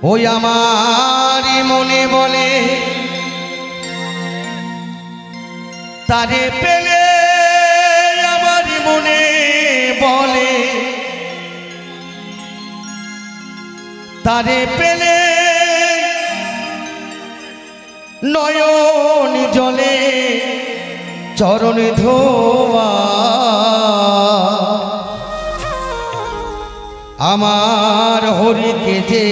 ওই আমারই মনে বলে তারে পেলে আমারই মনে বলে তারে পেলে নয়ন জলে চরণ ধোয়া আমার হরিকে যে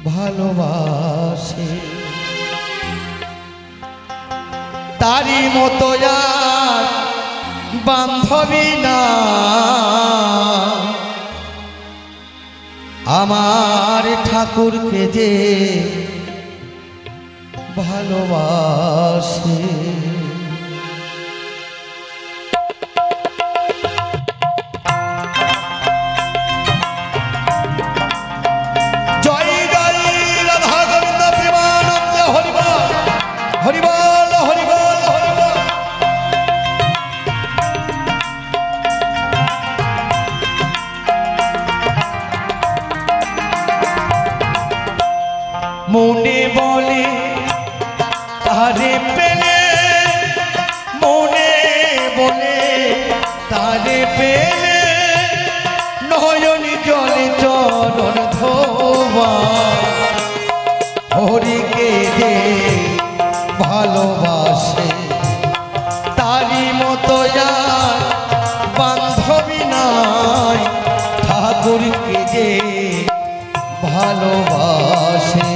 ভালোবাসে তারি মতো আর বান্ধবী না আমার ঠাকুরকে যে ভালোবাসে মনে বলে তারে পেলে মনে বলে তারে পেলে নয়ন জলে চরণ ধোয়া হরিকে যে ভালোবাসে তারি মতো আর বান্ধবী নাই ঠাকুরকে যে ভালোবাসে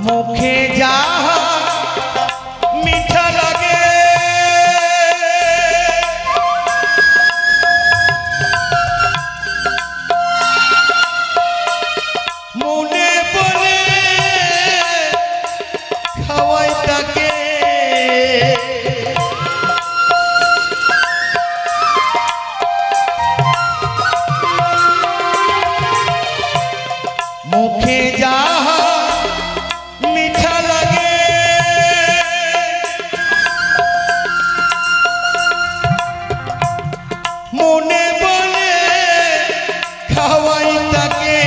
মুখে যাহা মিঠা লাগে মনে বলে খাওয়াই তাকে মুখে যাহা মিঠা লাগে মনে বলে খাওয়াই তাকে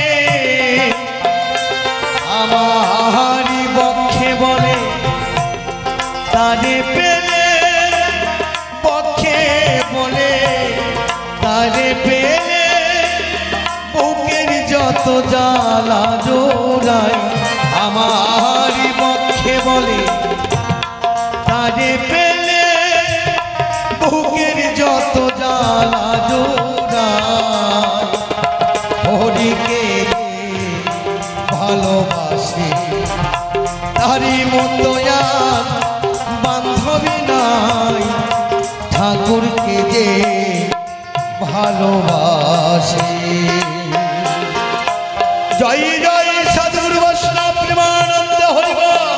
আমারই বক্ষে বলে তারে পেলে বক্ষে বলে তারে পেলে বুকের যত জ্বালা জোড়াই আমারই পক্ষে বলে তারে পেলে বুকের যত জ্বালা জোড়াই হরিকে ভালোবাসে তারি মতো আর বান্ধবী নাই ঠাকুরকে যে ভালোবাসে জয় জয় সদ্গুরু বৈষ্ণব প্রেমানন্দ হরিবল।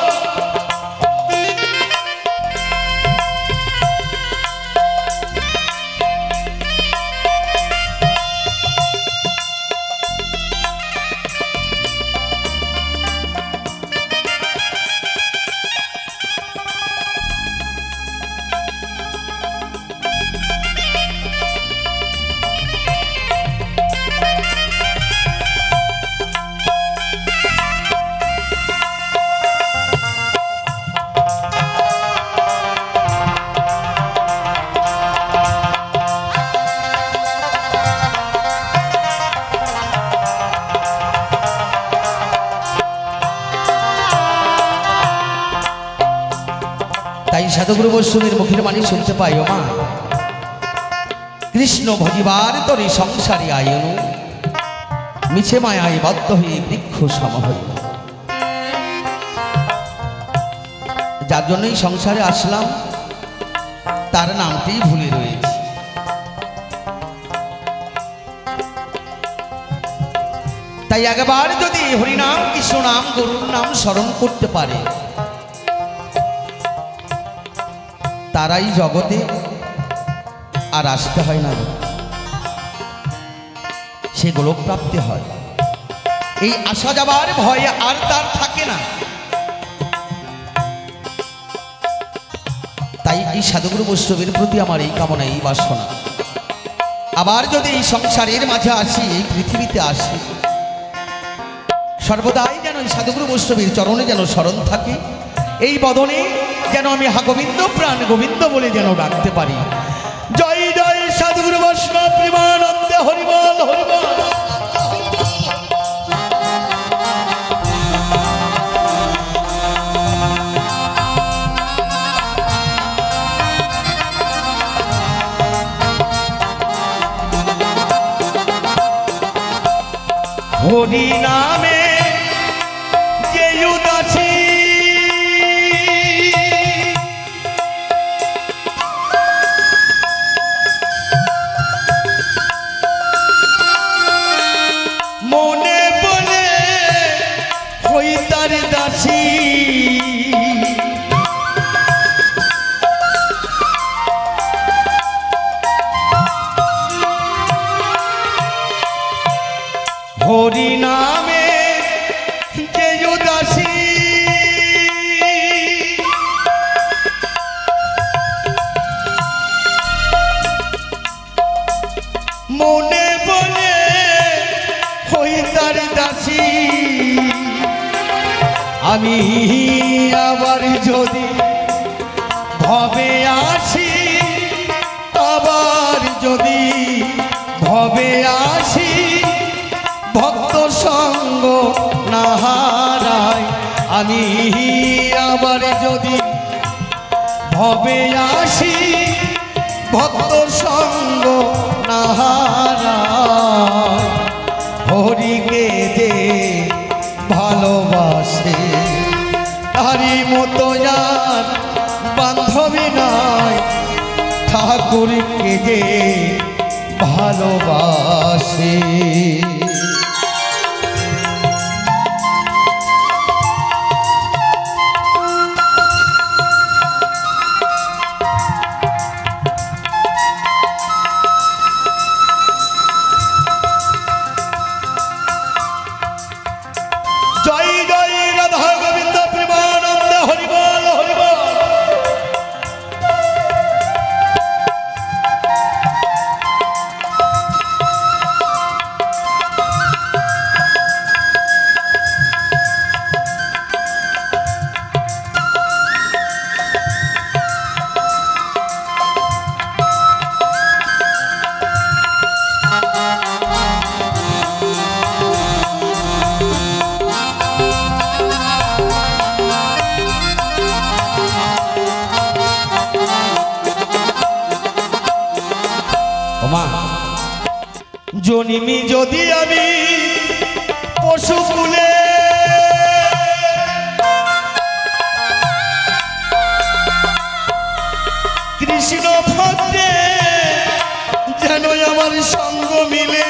তাই সাধুগুরু বৈষ্ণবের মুখের বাণী শুনতে পাই ও মা কৃষ্ণ ভজিবার তরে সংসারে আয়ন মিছে মায়ায় বদ্ধ হয়ে বৃক্ষ সম হইল। যার জন্যই সংসারে আসলাম তার নামটি ভুলে রয়েছে। তাই একবার যদি হরিনাম কৃষ্ণ নাম গরুর নাম স্মরণ করতে পারে তারাই জগতে আর আসতে হয় না, সে গোলক প্রাপ্তি হয়। এই আসা যাবার ভয় আর তার থাকে না। তাই এই সাধুগুরু বৈষ্ণবের প্রতি আমার এই কামনা, এই বাসনা, আবার যদি এই সংসারের মাঝে আসি, এই পৃথিবীতে আসি, সর্বদাই যেন এই সাধুগুরু বৈষ্ণবের চরণে যেন স্মরণ থাকে, এই বদনে যেন আমি হা গোবিন্দ প্রাণ গোবিন্দ বলে যেন ডাকতে পারি। জয় জয় সাধুগুরু বৈষ্ণব প্রেমানন্দে হরিবল হরিবল। হরি নামে যে উদাসী মনে বলে হই তার দাসী, হরি নামে যে উদাসী মনে বলে হই তার দাসী। আমি আবার যদি ভবে আসি, আবার যদি ভবে আসি, ভক্ত সঙ্গ না হারাই। আমি আবার যদি ভবে আসি, ভক্ত সঙ্গ না হারাই। হরিকে যে ভালোবাসে তারি মতো আর বান্ধবী নাই। ঠাকুরকে যে ভালোবাসে জনিমি যদি আমি পশুকুলে কৃষ্ণ ভক্তে যেন আমার সঙ্গ মিলে।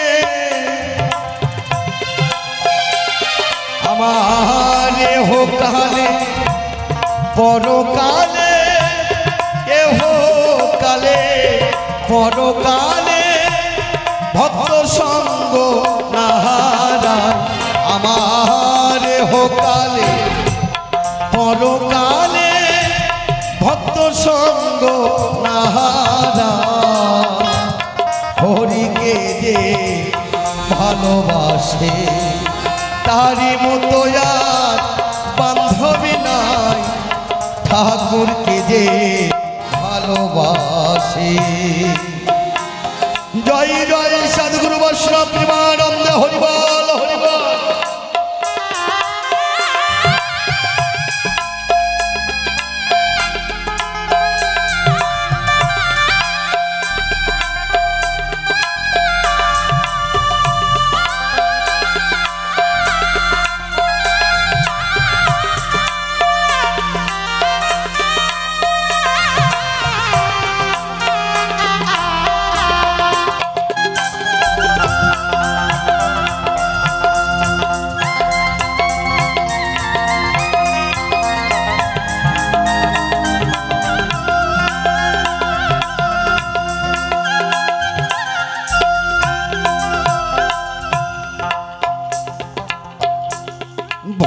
আমার এহ কালে পরকালে, এহ কালে পরকালে ভক্ত সঙ্গ না হারাই। আমার এহ কালে পরকালে ভক্ত সঙ্গ না হারাই। হরিকে যে ভালোবাসে তারি মতো আর বান্ধবী নাই। ঠাকুরকে যে ভালোবাসে। জয় জয় সাধুগুরু বৈষ্ণব প্রেমানন্দে হরিবল হরিবল।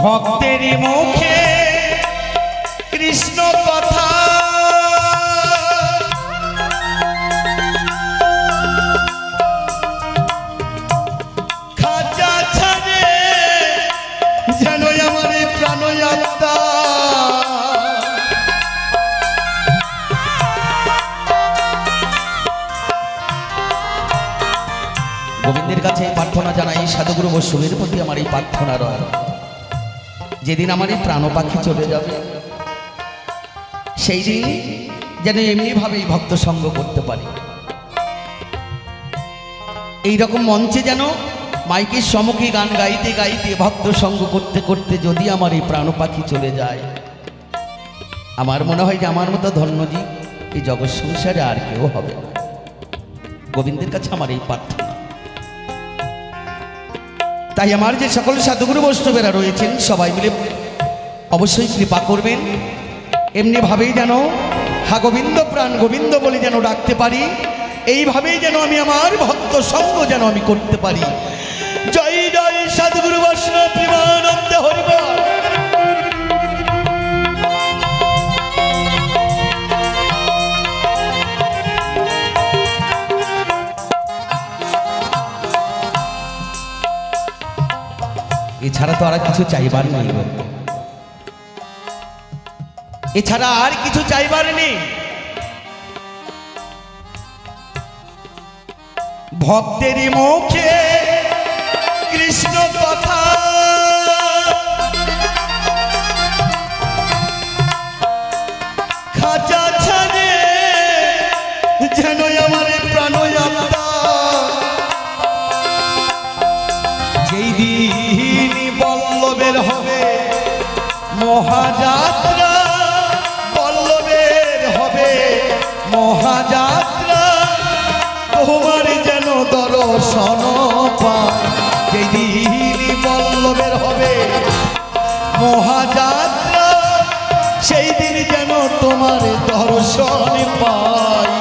ভক্তের মুখে কৃষ্ণ কথা খাজা ছাড়ে যেন আমার প্রাণ আত্মা গোবিন্দের কাছে প্রার্থনা জানাই, সাধুগুরু বৈষ্ণবের প্রতি আমার এই প্রার্থনা রয়, যেদিন আমার এই প্রাণ পাখি চলে যাবে সেই দিন যেন এমনিভাবেই ভক্ত সঙ্গ করতে পারি। এইরকম মঞ্চে যেন মাইকের সম্মুখে গান গাইতে গাইতে ভক্ত সঙ্গ করতে করতে যদি আমার এই প্রাণ পাখি চলে যায়, আমার মনে হয় যে আমার মতো ধন্যজীব এই জগৎ সংসারে আর কেউ হবে না। গোবিন্দের কাছে আমার এই প্রার্থনা। তাই আমার যে সকল সাধুগুরু বৈষ্ণবেরা রয়েছেন সবাই মিলে অবশ্যই কৃপা করবেন, এমনিভাবেই যেন হা গোবিন্দ প্রাণ গোবিন্দ বলে যেন ডাকতে পারি, এইভাবেই যেন আমি আমার ভক্ত সঙ্গ যেন আমি করতে পারি। জয় জয় সাধুগুরু বৈষ্ণব প্রেমানন্দে হরি বল। এছাড়া তো আর কিছু চাইবার নেই, এছাড়া আর কিছু চাইবার নেই। ভক্তের মুখে কৃষ্ণ কথা খাজা ছাড়ে যেন আমার প্রাণ আত্মা যেই দিন বল্লভের হবে মহাযাত্রা, বল্লভের হবে মহাযাত্রা, তোমার যেন দর্শন পায়। যেদিন বল্লভের হবে মহাযাত্রা সেই দিন যেন তোমার দর্শন পাই।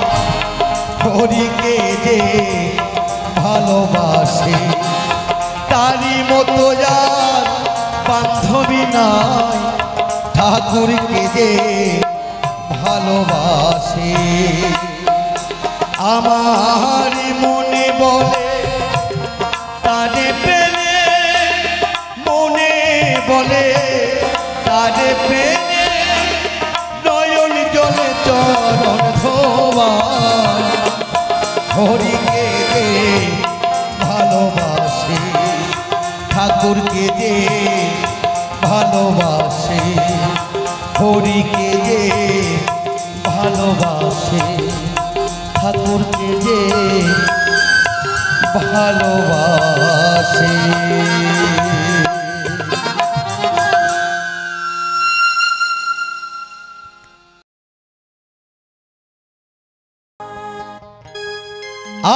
হরিকে যে ভালোবাসে তারই মতো যার বান্ধবী নাই, ঠাকুরকে যে ভালোবাসে। আমার মনে বলে তারে পেলে, মনে বলে তারে পেলে, নয়ন জলে চরণ ধোবায়। হরিকে যে ভালোবাসে ঠাকুরকে যে ভালোবাসে, হরিকে যে ভালোবাসে ঠাকুরকে যে ভালোবাসে।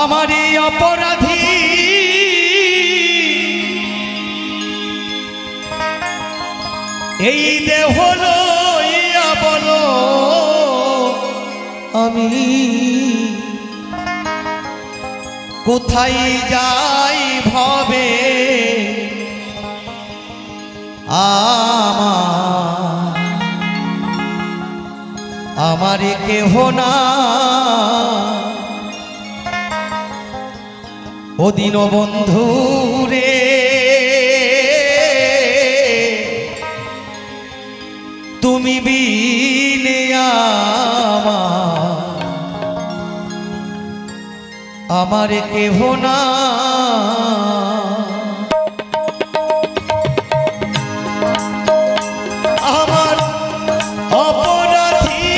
আমারই অপরাধী এই দেহ লইয়া বলো আমি কোথায় যাই ভবে, আমার কেহ না ও দীনবন্ধু রে, তুমি বিনে আমার কেহ না। আমার অপরাধী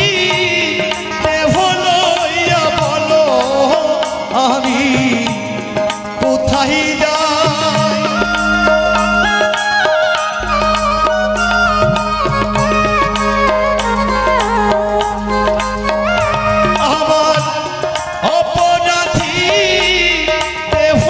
দেহ লইয়া বলো আমি কোথায় যাই, আমার অপরাধী দেহ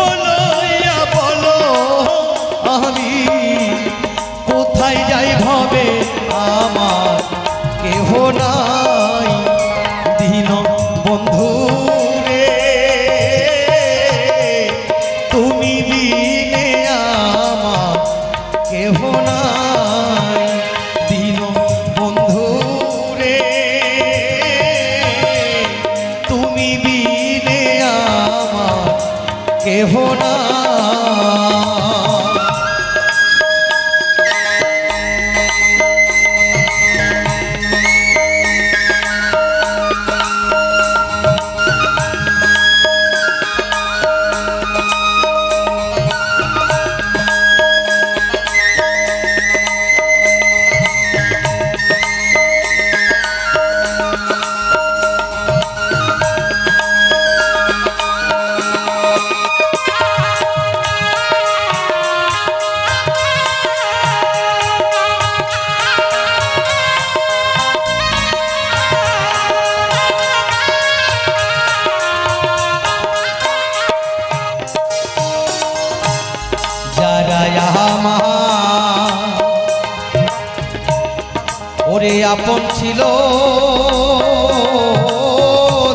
ওরে আপন ছিল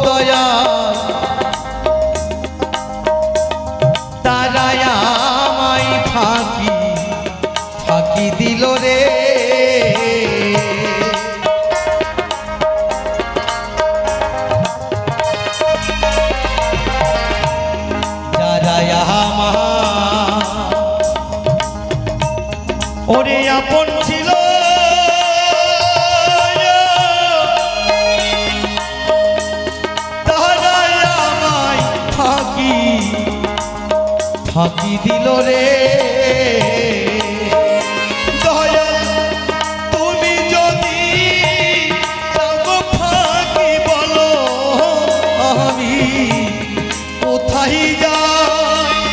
দয়া তারাই আমায় ফাঁকি ফাঁকি দিল রে যারাই আমার ওরে আপন ছিল ফাঁকি দিল রে দয়াল তুমি যদি ফাঁকি বলো আমি কোথায় যাই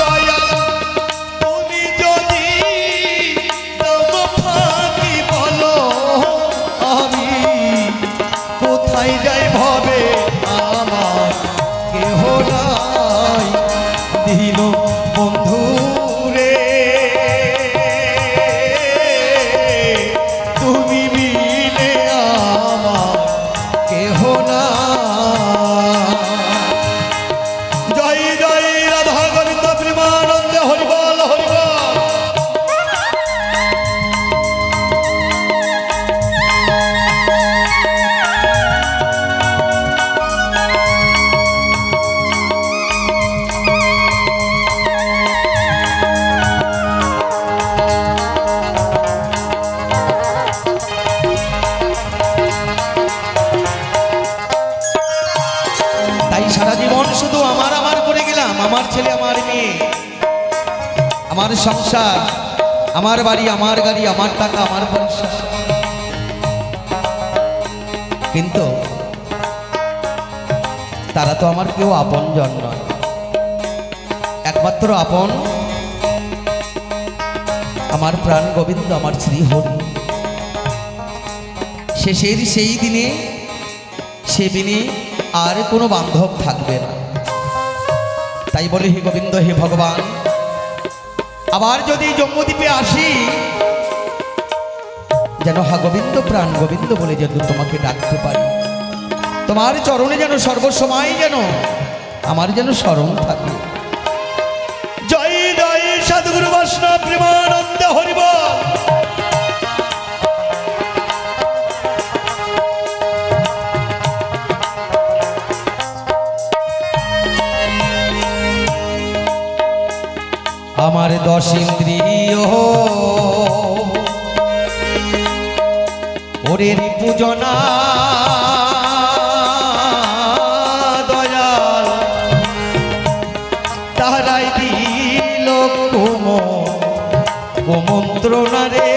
দয়াল তুমি যদি ফাঁকি বলো আমি কোথায় যাই ভবে আমার কেহ নাই দিল বন্ধু রে তুমি মিলে আমার কেহ না জয় জয় রাধা গোবিন্দ প্রেমানন্দে হরিবল হরিবল সারা জীবন শুধু আমার আমার করে গেলাম আমার ছেলে আমার মেয়ে আমার সংসার আমার বাড়ি আমার গাড়ি আমার টাকা আমার পয়সা কিন্তু তারা তো আমার কেউ আপনজন নয় একমাত্র আপন আমার প্রাণ গোবিন্দ আমার শ্রী হরি শেষের সেই দিনে সে দিনে আর কোনো বান্ধব থাকবে না তাই বলে হে গোবিন্দ হে ভগবান আবার যদি জম্মুদ্বীপে আসি যেন হা গোবিন্দ প্রাণ গোবিন্দ বলে যেন তোমাকে ডাকতে পারি তোমার চরণে যেন সর্বসময় যেন আমার যেন স্মরণ থাকে জয় জয় সাধুগুরু বৈষ্ণব প্রেমানন্দে হরিবল আমার 10 ইন্দ্রিয় ওরে পূজনা দয়াল তারাই দিল কুমন্ত্রণা রে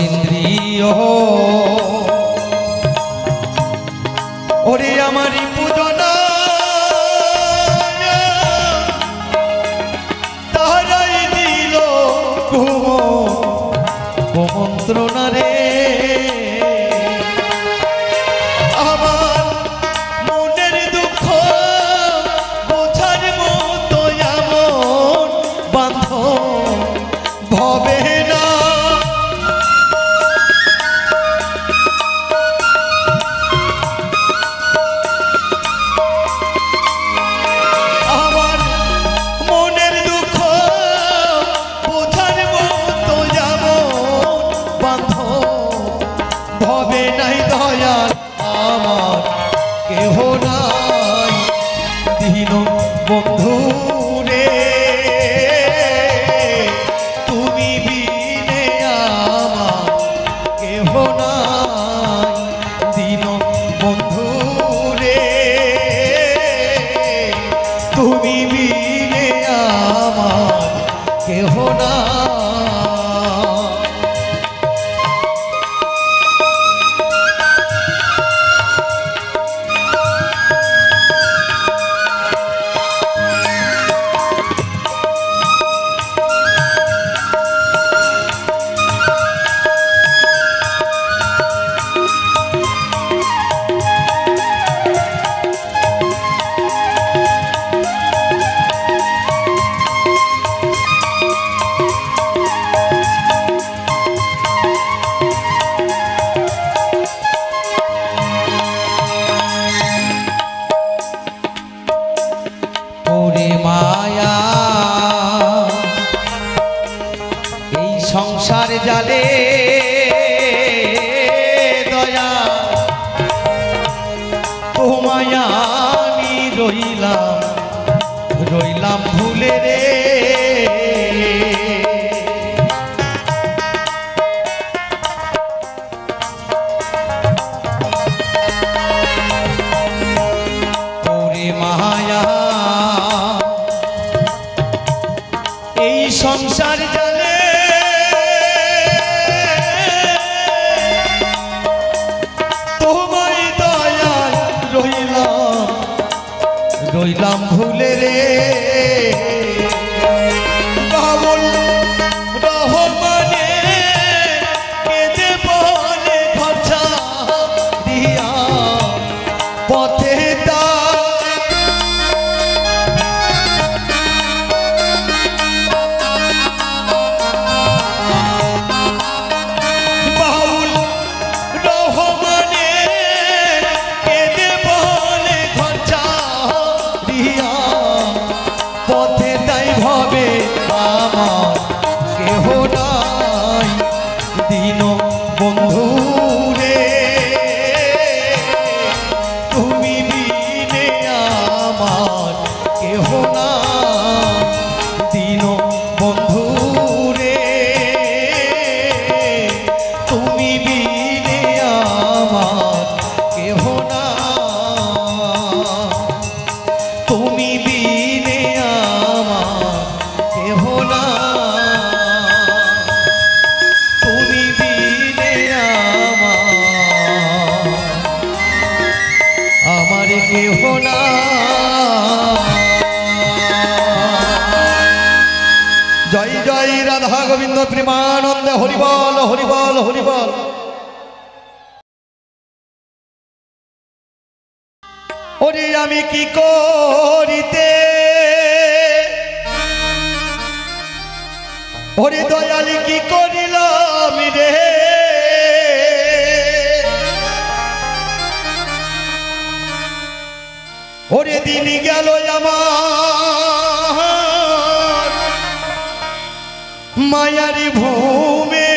ইন্দ্রিয় ওরে আমারই পূজনা তারাই দিল কুমন্ত্রণা রে আমার মনের দুঃখ বোঝার মতো এমন বান্ধব ভবে না না। সংসার জালে দয়া তোমায় আমি রইলাম ভুলে রে। তোরে মায়া এই সংসার জালে রইলাম ভুলে রে। বাবুল রহমানে কেঁদে বলে খরচা দিয়া পথে বাবুল রহমানে কেঁদে বলে খরচা পথে তাই ভাবে আমার কেহ নাই দিন বন্ধু রে। তুমি বিনে আমার কেহ নাই দিন বন্ধু রে। তুমি বিনে আমার কেহ নাই তুমি বিনে আমার কেহ নাই তুমি বিনে আমার কেহ নাই। জয় জয় রাধা গোবিন্দ প্রেমানন্দে হরিবল হরিবল হরিবল। ওরে আমি কি করিতে ওরে দয়ালি কি করিলাম রে। ওরে দিন গেল আমার মায়ারি ভূমে।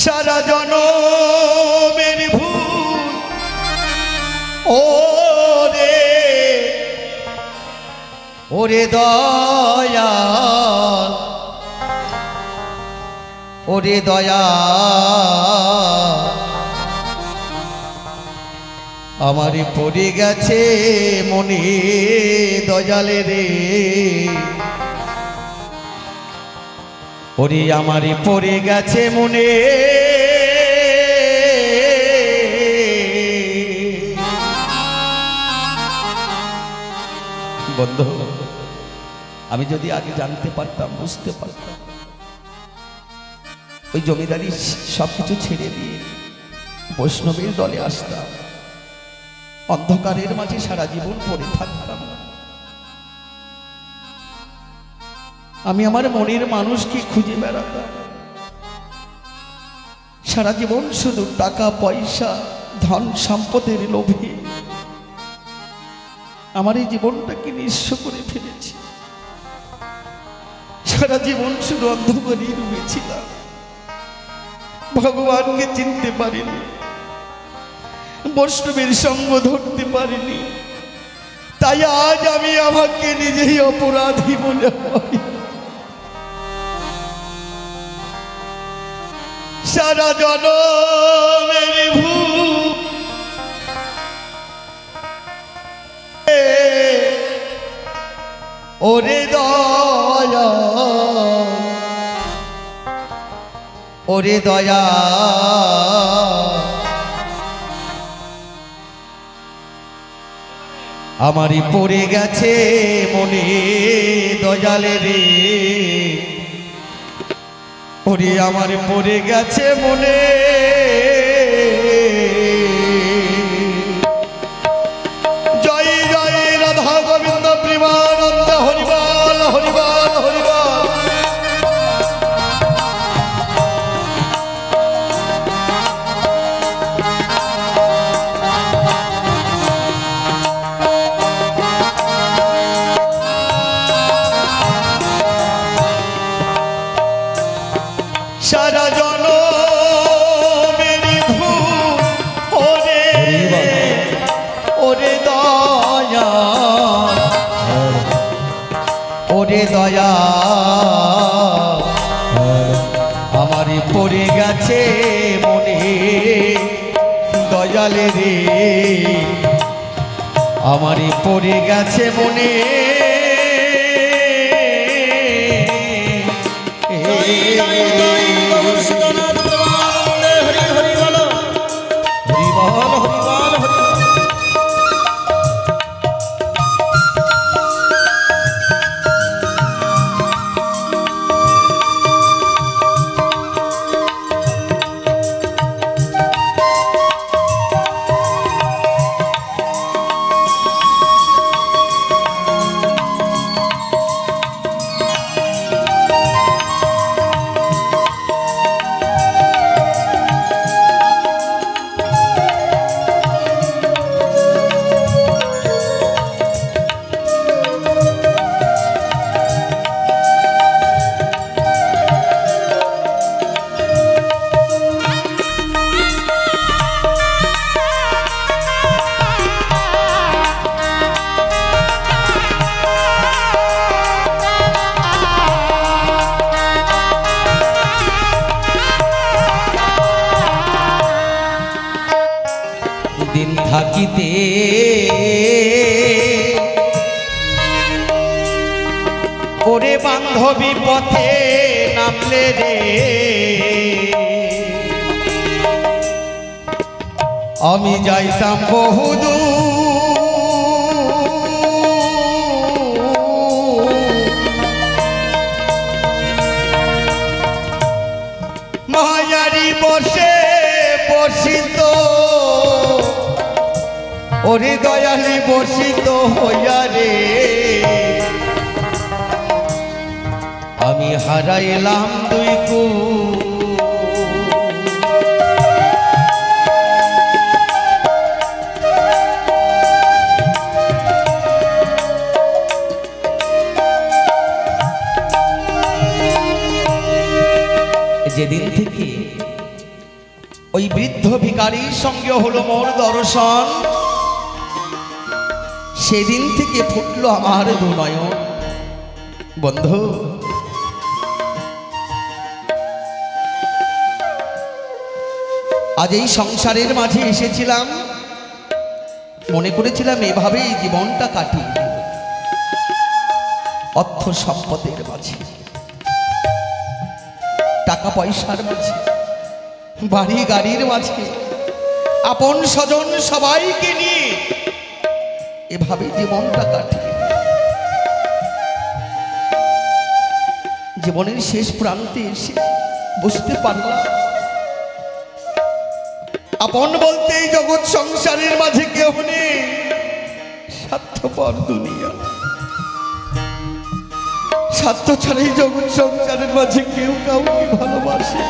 সারা জনমের ভুল ওরে দয়াল ওরে দয়াল আমারই পড়ে গেছে মনে দয়ালে রে। ওরে আমারই পড়ে গেছে মনে বন্ধু। আমি যদি আগে জানতে পারতাম বুঝতে পারতাম ওই জমিদারি সবকিছু ছেড়ে দিয়ে বৈষ্ণবের দলে আসতাম, অন্ধকারের মাঝে সারা জীবন পড়ে থাকতাম। আমি আমার মনের মানুষকে খুঁজে বেড়াতাম, সারা জীবন শুধু টাকা পয়সা ধন সম্পদের লোভে আমার এই জীবনটাকে নিঃস্ব করে ফেলেছি। সারা জীবন শুধু অন্ধকারে ডুবেছিলাম, ভগবানকে চিনতে পারিনি, বৈষ্ণবের সঙ্গ ধরতে পারিনি। তাই আজ আমি আমাকে নিজেই অপরাধী মনে হয়। সারা জনমের ভুল ওরে দয়া আমারই পড়ে গেছে মনে দয়ালে রে ওরে আমার পড়ে গেছে মনে জয় জয় রাধা গোবিন্দ প্রেমানন্দ হরিবল হরিবল হরিবল সারা জনমেরি ভূত ওরে ওরে দয়া ওরে দয়া আমারই পড়ে গেছে মনে দয়ালে রে আমারই পড়ে গেছে মনে দিন থাকিতে ওরে বান্ধবী পথে নামলে রে আমি যাইতাম বহুদূর মায়ারি বসে বসিত ওরে দয়ালি বসিত হইয়া রে আমি হারাইলাম দুই কু যেদিন থেকে ওই বৃদ্ধ ভিখারির সঙ্গে হলো মোর দর্শন সেদিন থেকে ফুটলো আমার দুনয়ন বন্ধু আজ এই সংসারের মাঝে এসেছিলাম মনে করেছিলাম এভাবেই জীবনটা কাটিয়ে দেব অর্থ সম্পদের মাঝে টাকা পয়সার মাঝে বাড়ি গাড়ির মাঝে আপন স্বজন সবাইকে নিয়ে এভাবে জীবনটা কাটিয়ে জীবনের শেষ প্রান্তে এসে বুঝতে পারলাম আপন বলতে এই জগৎ সংসারের মাঝে কেউ নেই স্বার্থপর দুনিয়া স্বার্থ ছাড়া এই জগৎ সংসারের মাঝে কেউ কাউকে ভালোবাসে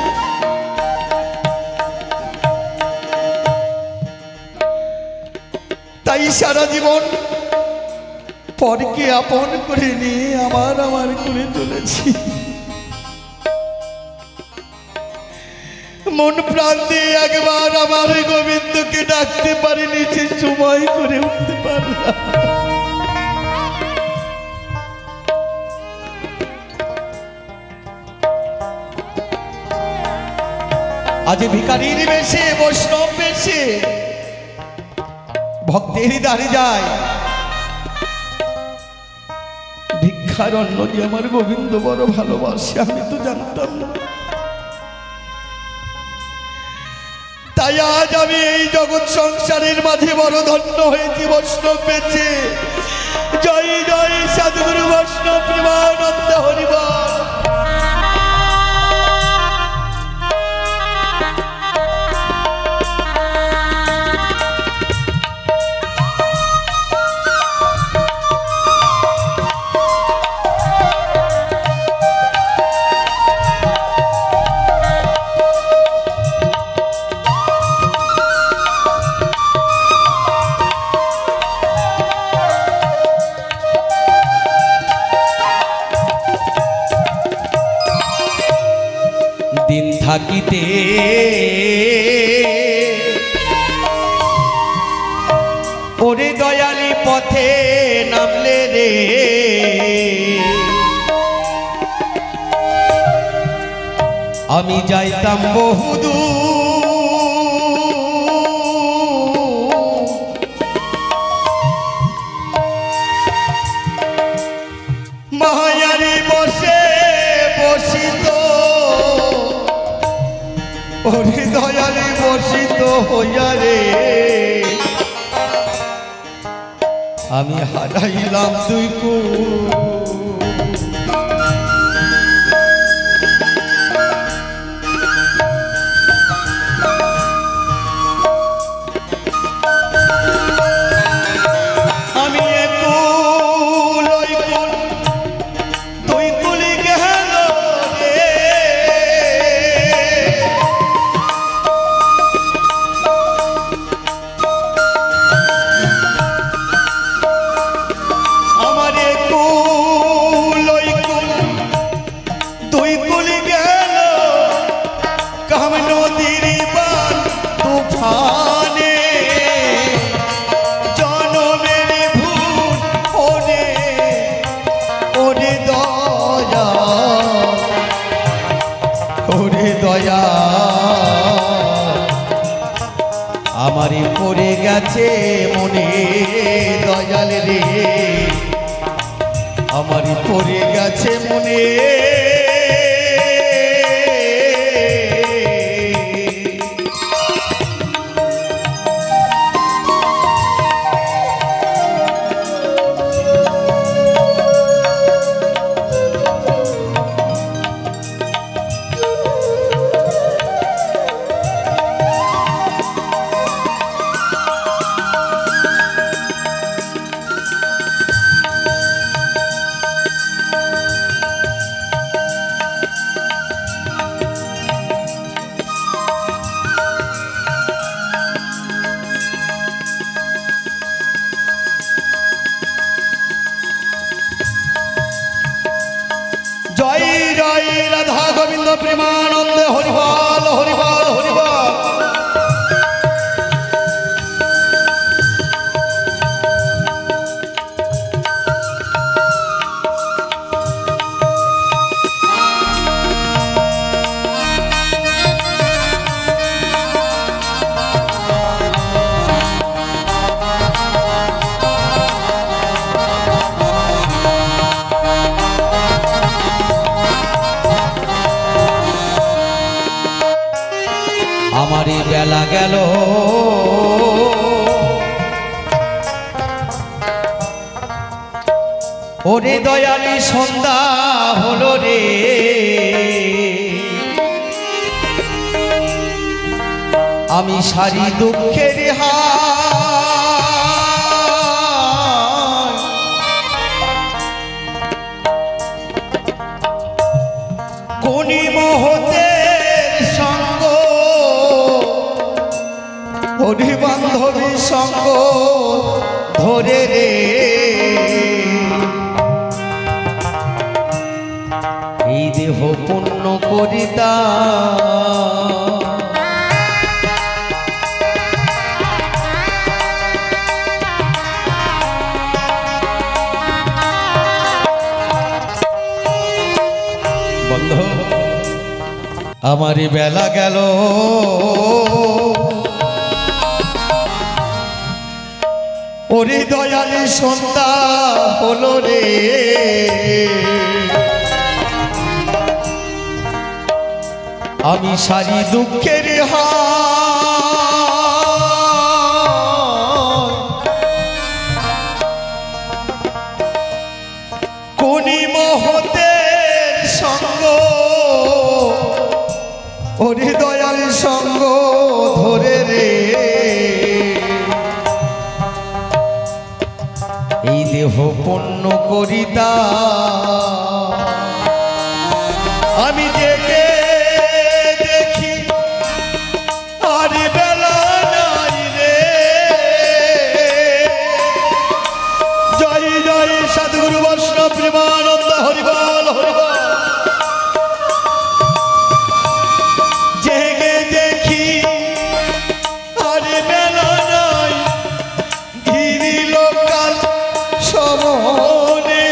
তাই সারা জীবন পরকে আপন করে নিয়ে আমার করে চলেছি মন প্রাণ দিয়ে একবার আমার গোবিন্দকে ডাকতে পারিনি সে সময় করে উঠতে পারলাম আজ ভিখারির বেশে বৈষ্ণব বেশে ভক্তেরই দাঁড়ে যায় ভিক্ষার অন্ন যে আমার গোবিন্দ বড় ভালোবাসে আমি তো জানতাম না তাই আজ আমি এই জগৎ সংসারের মাঝে বড় ধন্য হয়েছি বৈষ্ণব পেয়েছে। জয় জয় সাধুগুরু বৈষ্ণব প্রেমানন্দ হরিবল। দিন থাকিতে ওরে দয়ালি পথে নামলে রে, আমি যাইতাম বহুদূর, মায়ারি বসে বসিত ওরে দয়ালি বসিত হইয়া রে, আমি হারাইলাম দুই কুল। আমি একুল ওই কুল দুই কুলি গেল রে, আমার একুল ওই কুল দুই কুলি গেল কাম নদীর বান তুফানে, জনমের ভুল ওরে ওরে দয়া ওরে দয়া, আমারই পড়ে গেছে মনে দয়াল রে, আমারই পড়ে গেছে মনে। জয় জয় রাধা গোবিন্দ প্রেমানন্দে হরিবল হরিবল হরিবল। আমারই বেলা গেল ওরে দয়ালি সন্ধ্যা হলো রে, আমি সারি দুঃখের হায়, কোনি মহতের সঙ্গ হরি বান্ধবী সঙ্গ ধরে রে, এই দেহ পূর্ণ করিতা বন্ধ। আমারই বেলা গেল ওরে দয়ালি সন্ধ্যা হলো রে, আমি সারি দুঃখের হায়, পূর্ণ করিতা আমি জেগে দেখি আর বেলা নাই রে জয় জয় সদ্গুরু বৈষ্ণব প্রেমানন্দ হরিবল হরিবল জেগে দেখি আর বেলা নাই ঘিরিল কাল সমনে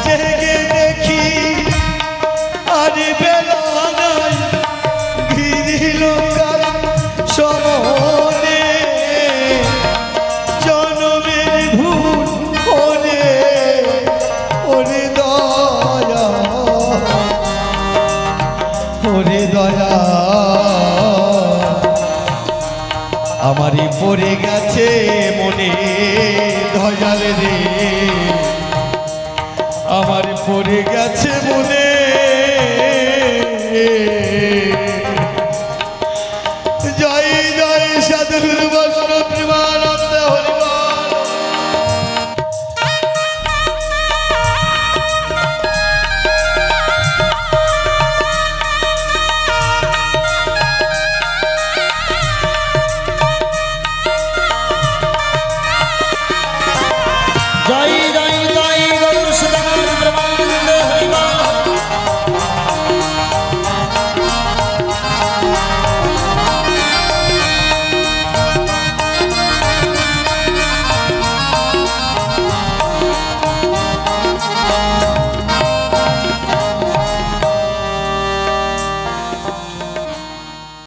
জেগে দেখি আর বেলা নাই ঘিরিল কাল সমনে জনমের ভুল ওরে ওরে দয়া ওরে দয়া আমারই পড়ে গেছে মনে দয়াল রে আমার পড়ে গেছে মনে